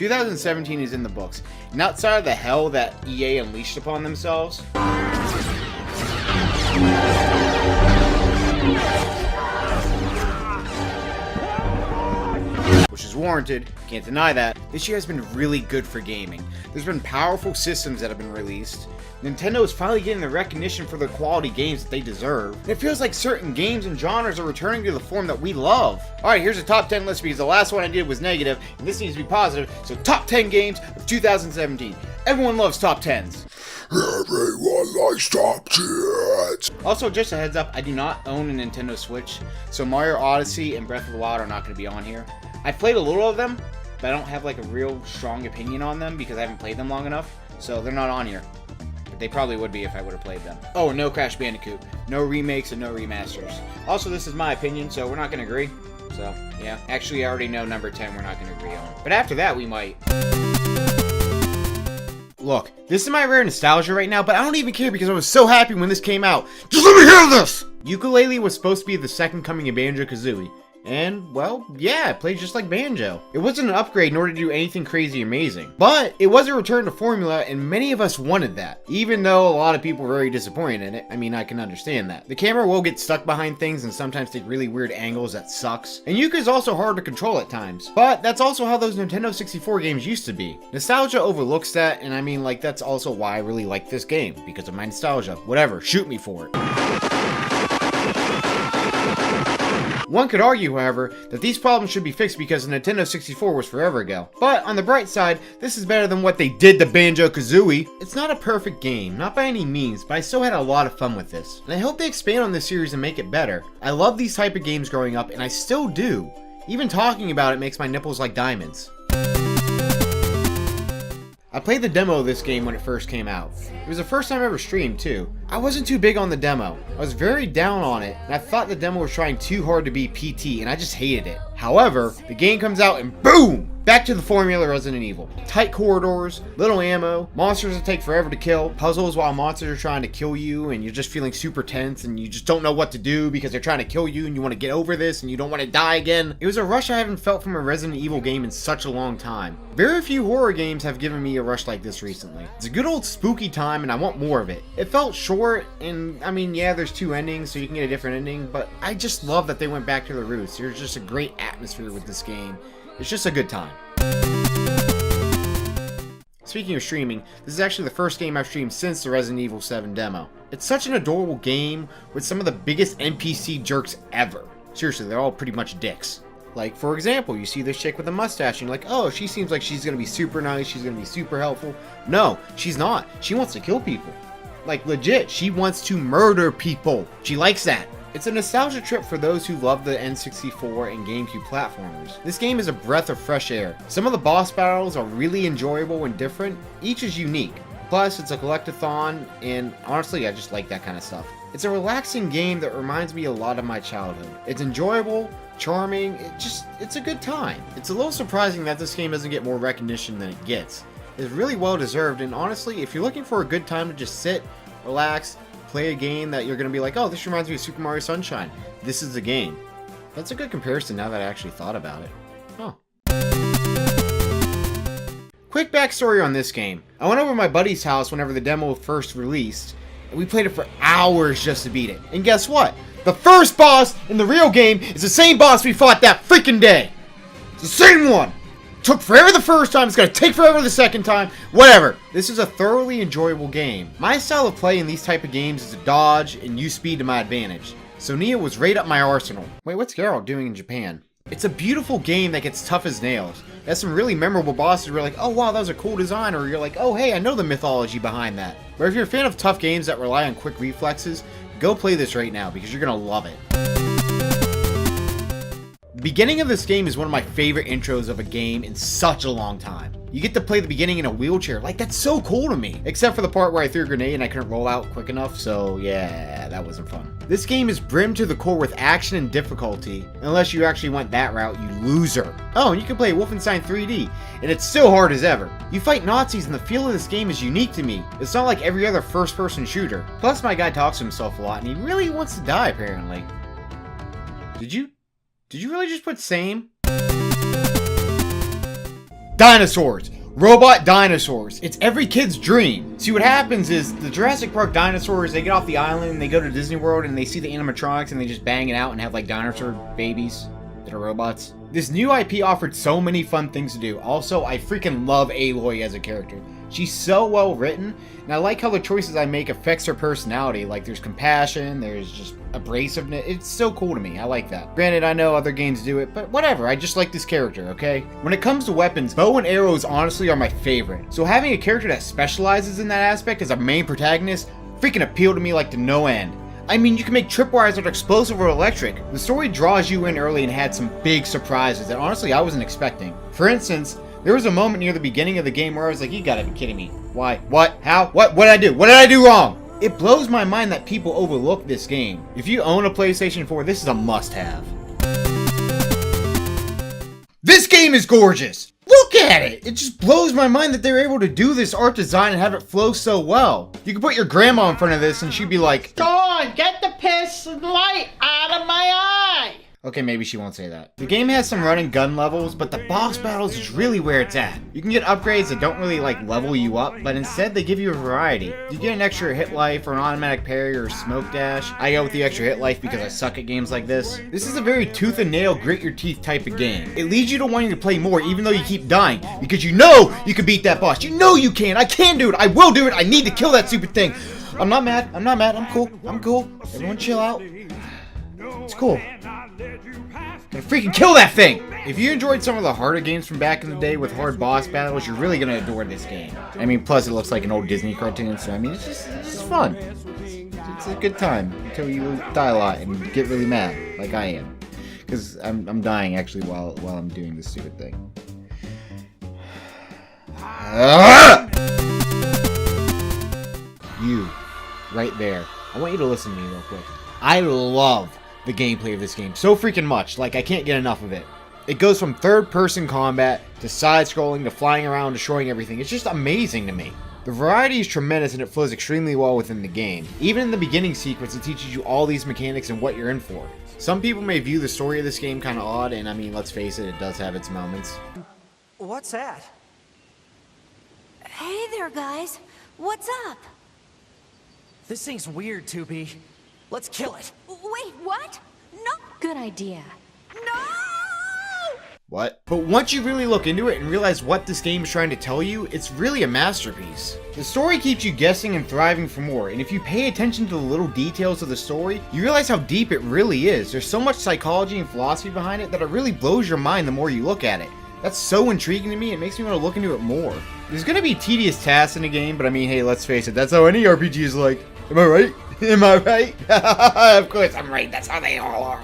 2017 is in the books, and outside of the hell that EA unleashed upon themselves, which is warranted, can't deny that, this year has been really good for gaming. There's been powerful systems that have been released. Nintendo is finally getting the recognition for the quality games that they deserve. And it feels like certain games and genres are returning to the form that we love. Alright, here's a top 10 list because the last one I did was negative, and this needs to be positive. So top 10 games of 2017. Everyone loves top 10s. Everyone likes top 10s. Also, just a heads up, I do not own a Nintendo Switch, so Mario Odyssey and Breath of the Wild are not going to be on here. I've played a little of them, but I don't have like a real strong opinion on them because I haven't played them long enough, so they're not on here. But they probably would be if I would have played them. Oh, no Crash Bandicoot. No remakes and no remasters. Also, this is my opinion, so we're not going to agree. So, yeah. Actually, I already know number 10 we're not going to agree on. But after that, we might. Look, this is my rare nostalgia right now, but I don't even care because I was so happy when this came out. Just let me hear this! Ukulele was supposed to be the second coming of Banjo-Kazooie. And, well, yeah, it played just like Banjo. It wasn't an upgrade nor to do anything crazy amazing. But it was a return to formula, and many of us wanted that. Even though a lot of people were very disappointed in it, I mean, I can understand that. The camera will get stuck behind things and sometimes take really weird angles that sucks. And Yuka is also hard to control at times. But that's also how those Nintendo 64 games used to be. Nostalgia overlooks that, and I mean, like, that's also why I really like this game. Because of my nostalgia. Whatever, shoot me for it. One could argue, however, that these problems should be fixed because the Nintendo 64 was forever ago. But on the bright side, this is better than what they did to Banjo-Kazooie. It's not a perfect game, not by any means, but I still had a lot of fun with this. And I hope they expand on this series and make it better. I love these type of games growing up, and I still do. Even talking about it makes my nipples like diamonds. I played the demo of this game when it first came out. It was the first time I ever streamed too. I wasn't too big on the demo. I was very down on it, and I thought the demo was trying too hard to be PT, and I just hated it. However, the game comes out and boom! Back to the formula Resident Evil. Tight corridors, little ammo, monsters that take forever to kill, puzzles while monsters are trying to kill you and you're just feeling super tense and you just don't know what to do because they're trying to kill you and you want to get over this and you don't want to die again. It was a rush I haven't felt from a Resident Evil game in such a long time. Very few horror games have given me a rush like this recently. It's a good old spooky time and I want more of it. It felt short and I mean, yeah, there's 2 endings so you can get a different ending, but I just love that they went back to the roots. There's just a great atmosphere with this game. It's just a good time. Speaking of streaming, this is actually the first game I've streamed since the Resident Evil 7 demo. It's such an adorable game with some of the biggest NPC jerks ever. Seriously, they're all pretty much dicks. Like, for example, you see this chick with a mustache and you're like, oh, she seems like she's gonna be super nice, she's gonna be super helpful. No, she's not. She wants to kill people. Like, legit, she wants to murder people. She likes that. It's a nostalgia trip for those who love the N64 and GameCube platformers. This game is a breath of fresh air. Some of the boss battles are really enjoyable and different. Each is unique. Plus, it's a collectathon, and honestly, I just like that kind of stuff. It's a relaxing game that reminds me a lot of my childhood. It's enjoyable, charming, it's a good time. It's a little surprising that this game doesn't get more recognition than it gets. It's really well deserved, and honestly, if you're looking for a good time to just sit, relax, play a game that you're going to be like, oh, this reminds me of Super Mario Sunshine, this is the game. That's a good comparison now that I actually thought about it. Huh. Quick backstory on this game. I went over to my buddy's house whenever the demo first released, and we played it for hours just to beat it. And guess what? The first boss in the real game is the same boss we fought that freaking day. It's the same one. Took forever the first time, it's gonna take forever the second time, whatever. This is a thoroughly enjoyable game. My style of play in these type of games is to dodge and use speed to my advantage. So Nia was right up my arsenal. Wait, what's Geralt doing in Japan? It's a beautiful game that gets tough as nails. It has some really memorable bosses where you're like, oh wow, that was a cool design, or you're like, oh hey, I know the mythology behind that. But if you're a fan of tough games that rely on quick reflexes, go play this right now because you're gonna love it. The beginning of this game is one of my favorite intros of a game in such a long time. You get to play the beginning in a wheelchair, like that's so cool to me. Except for the part where I threw a grenade and I couldn't roll out quick enough, so yeah, that wasn't fun. This game is brimmed to the core with action and difficulty, unless you actually went that route, you loser. Oh, and you can play Wolfenstein 3D, and it's still hard as ever. You fight Nazis and the feel of this game is unique to me. It's not like every other first-person shooter. Plus my guy talks to himself a lot, and he really wants to die apparently. Did you really just put same? Dinosaurs. Robot dinosaurs. It's every kid's dream. See, what happens is the Jurassic Park dinosaurs, they get off the island, they go to Disney World, and they see the animatronics, and they just bang it out and have like dinosaur babies that are robots. This new IP offered so many fun things to do. Also, I freaking love Aloy as a character. She's so well written, and I like how the choices I make affects her personality. Like, there's compassion, there's just abrasiveness. It's so cool to me. I like that. Granted, I know other games do it, but whatever. I just like this character, okay? When it comes to weapons, bow and arrows honestly are my favorite. So having a character that specializes in that aspect as a main protagonist freaking appealed to me like to no end. I mean, you can make tripwires that are explosive or electric. The story draws you in early and had some big surprises that honestly I wasn't expecting. For instance, there was a moment near the beginning of the game where I was like, you gotta be kidding me. Why? What? How? What did I do? What did I do wrong? It blows my mind that people overlook this game. If you own a PlayStation 4, this is a must-have. This game is gorgeous! Look at it! It just blows my mind that they're able to do this art design and have it flow so well. You can put your grandma in front of this and she'd be like, Dawn, get the piss and light out of my eye! okay, maybe she won't say that. The game has some run and gun levels, but the boss battles is really where it's at. You can get upgrades that don't really like level you up, but instead they give you a variety. You get an extra hit life or an automatic parry or smoke dash. I go with the extra hit life because I suck at games like this. This is a very tooth and nail, grit your teeth type of game. It leads you to wanting to play more even though you keep dying, because you know you can beat that boss. You know you can. I can do it. I will do it. I need to kill that stupid thing. I'm not mad. I'm not mad. I'm cool. I'm cool. Everyone chill out. It's cool. Gonna freaking kill that thing! If you enjoyed some of the harder games from back in the day with hard boss battles, you're really gonna adore this game. I mean, plus it looks like an old Disney cartoon, so I mean, it's just fun. It's a good time until you die a lot and get really mad, like I am. Because I'm dying actually while I'm doing this stupid thing. You, right there. I want you to listen to me real quick. I love the gameplay of this game so freaking much. Like, I can't get enough of it. It goes from third-person combat to side-scrolling to flying around, destroying everything. It's just amazing to me. The variety is tremendous and it flows extremely well within the game. Even in the beginning sequence, it teaches you all these mechanics and what you're in for. Some people may view the story of this game kind of odd, and I mean, let's face it, it does have its moments. What's that? Hey there, guys. What's up? This thing's weird, 2B. Let's kill it. Wait, what? No. Good idea. No! What? But once you really look into it and realize what this game is trying to tell you, it's really a masterpiece. The story keeps you guessing and thriving for more, and if you pay attention to the little details of the story, you realize how deep it really is. There's so much psychology and philosophy behind it that it really blows your mind the more you look at it. That's so intriguing to me, it makes me want to look into it more. There's gonna be tedious tasks in the game, but I mean, hey, let's face it, that's how any RPG is like. Am I right? Am I right? Of course I'm right, that's how they all are.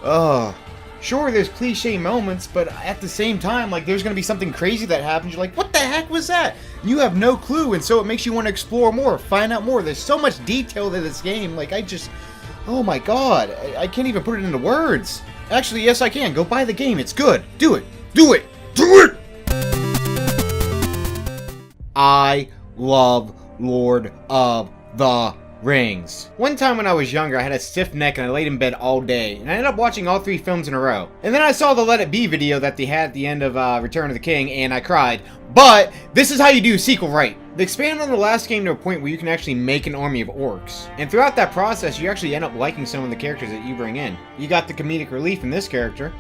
Oh. Sure, there's cliche moments, but at the same time, like, there's gonna be something crazy that happens. You're like, what the heck was that? You have no clue, and so it makes you want to explore more, find out more. There's so much detail to this game. Like, oh my god, I can't even put it into words. Actually, yes, I can. Go buy the game. It's good. Do it. Do it. Do it! I love Lord of the Rings. One time when I was younger, I had a stiff neck and I laid in bed all day, and I ended up watching all 3 films in a row. And then I saw the Let It Be video that they had at the end of Return of the King, and I cried. But this is how you do a sequel right. They expand on the last game to a point where you can actually make an army of orcs. And throughout that process, you actually end up liking some of the characters that you bring in. You got the comedic relief in this character.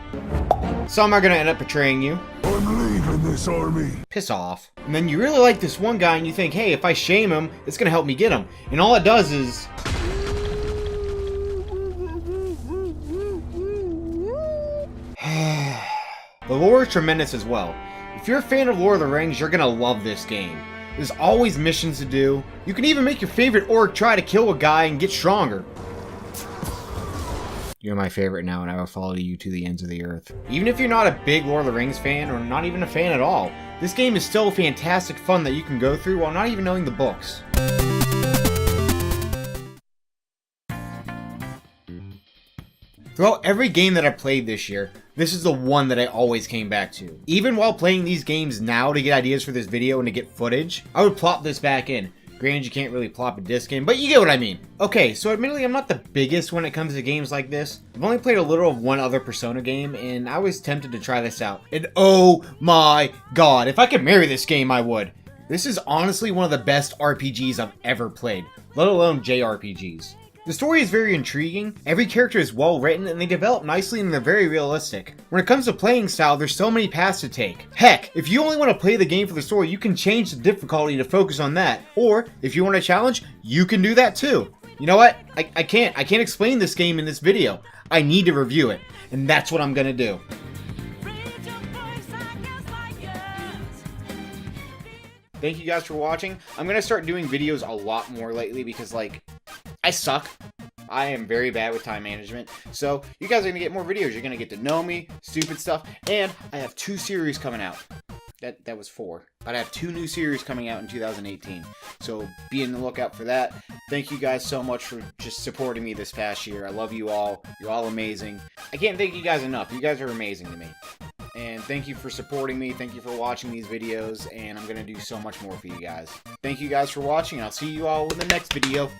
Some are gonna end up betraying you. I'm leaving this army. Piss off. And then you really like this one guy and you think, hey, if I shame him, it's gonna help me get him. And all it does is... The lore is tremendous as well. If you're a fan of Lord of the Rings, you're gonna love this game. There's always missions to do. You can even make your favorite orc try to kill a guy and get stronger. You're my favorite now, and I will follow you to the ends of the earth. Even if you're not a big Lord of the Rings fan, or not even a fan at all, this game is still fantastic fun that you can go through while not even knowing the books. Throughout every game that I played this year, this is the one that I always came back to. Even while playing these games now to get ideas for this video and to get footage, I would plop this back in. Granted, you can't really plop a disc in, but you get what I mean. Okay, so admittedly, I'm not the biggest when it comes to games like this. I've only played a little of one other Persona game, and I was tempted to try this out. And oh my god, if I could marry this game, I would. This is honestly one of the best RPGs I've ever played, let alone JRPGs. The story is very intriguing, every character is well written, and they develop nicely and they're very realistic. When it comes to playing style, there's so many paths to take. Heck, if you only want to play the game for the story, you can change the difficulty to focus on that. Or, if you want a challenge, you can do that too. You know what? I can't explain this game in this video. I need to review it, and that's what I'm gonna do. Thank you guys for watching. I'm gonna start doing videos a lot more lately because, like, I suck. I am very bad with time management. So, you guys are gonna get more videos. You're gonna get to know me, stupid stuff, and I have 2 series coming out. That was 4. But I have 2 new series coming out in 2018. So, be on the lookout for that. Thank you guys so much for just supporting me this past year. I love you all. You're all amazing. I can't thank you guys enough. You guys are amazing to me. And thank you for supporting me. Thank you for watching these videos. And I'm going to do so much more for you guys. Thank you guys for watching. I'll see you all in the next video.